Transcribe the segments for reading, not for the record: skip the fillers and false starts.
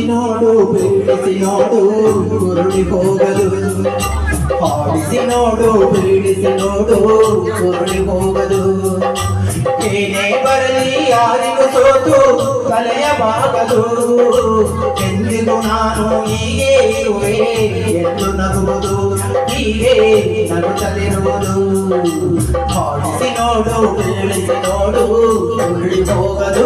ನೋಡು ಬೀಳಿಸಿ ನೋಡು ಉರುಳಿ ಹೋಗದು ಹಾಡಿಸಿ ನೋಡು ಬೀಳಿಸಿ ನೋಡು ಉರುಳಿ ಹೋಗದು ಏನೇ ಬರಲಿ ಯಾರಿಗೂ ಸೋತು ಕಲೆಯಬಾಗದು ಎಂದಿಗೂ ನಾನು ಹೀಗೆ ಇರುವೆ ಎಂದು ನಗುವುದು ಹೀಗೆ ನಗುತ್ತಲಿರುವುದು ಹಾಡಿಸಿ ನೋಡು ಬೀಳಿಸಿ ನೋಡು ಉರುಳಿ ಹೋಗದು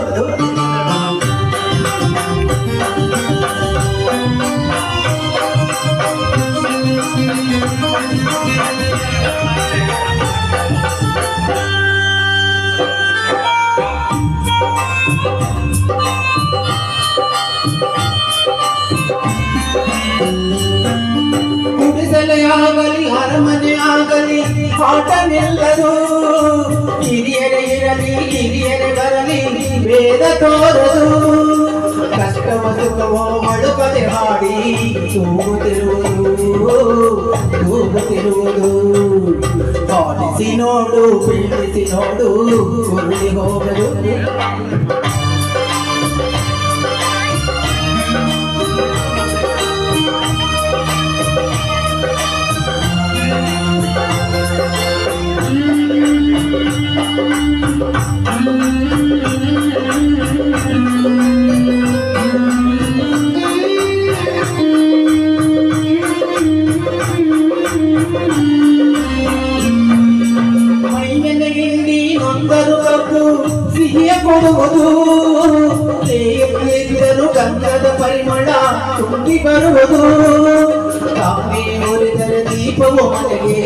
ಗುಡಿಸಲೆಯಾಗಲಿ ಅರಮನೆ ಆಗಲಿ ಆಟ ನಿಲ್ಲದು ಹಿರಿಯರೇ ಇರಲಿ ಹಿರಿಯರೇ ಬರಲಿ ವೇದ ತೋರದು ಕಷ್ಟವ ಸುಖವೋ ಮಳುಕದೆ ಹಾಡಿ ತೂಗುತ್ತಿರುವುದು ಹಾಡಿಸಿ ನೋಡು ಬೀಳಿಸಿ ನೋಡು ಉರುಳಿ ಹೋಗದು ಸಿಹಿಯ ಕೊಡುವುದು ಇದ್ದರು ಗಂಧದ ಪರಿಮಳ ತುಂಬಿ ಬರುವುದು ತಾವೇ ಹೊರಿದರೆ ದೀಪವು ಮನೆಗೆ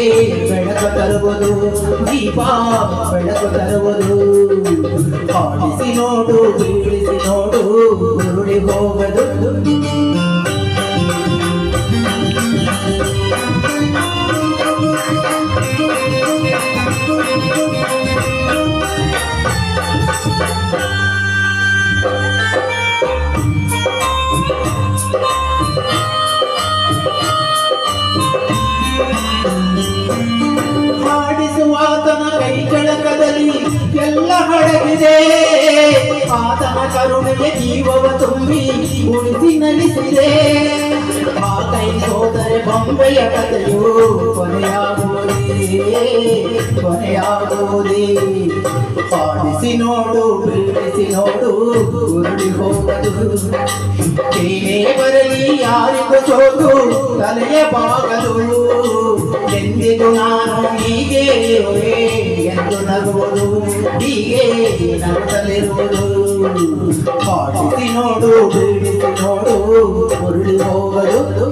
ಬೆಳಕು ತರುವುದು ದೀಪ ಬೆಳಕು ತರುವುದು ಹಾಡಿಸಿ ನೋಡು ಬೀಳಿಸಿ ನೋಡು ಉರುಳಿ ಹೋಗದು ಹಾಡಿಸುವಾತನ ಕೈ ಕೆಳಕದಲ್ಲಿ ಎಲ್ಲ ಹಡಗಿದೆ ಆತನ ಕರುಣೆಗೆ ಜೀವವ ತುಂಬಿ ಉಳಿಸಿ ನಲಿಸಿದೆ ಆ ಕೈ ಹೋದರೆ ಬೊಂಬೆಯ ಕಥೆಯು ಕೊನೆಯಾಗುವುದೇ ಹಾಡಿಸಿ ನೋಡು ಬೀಳಿಸಿ ನೋಡು ಉರುಳಿ ಹೋಗದು ಏನೇ ಬರಲಿ ಯಾರಿಗೂ ಸೋತು ತಲೆಯ ಬಾಗದು ಎಂದಿಗೂ ನಾನು ಹೀಗೆ ಇರುವೆ ಎಂದು ನಗುವುದು ಹೀಗೆ ನಗುತ್ತಲಿರುವುದು ಹಾಡಿಸಿ ನೋಡು ಬೀಳಿಸಿ ನೋಡು ಉರುಳಿ ಹೋಗದು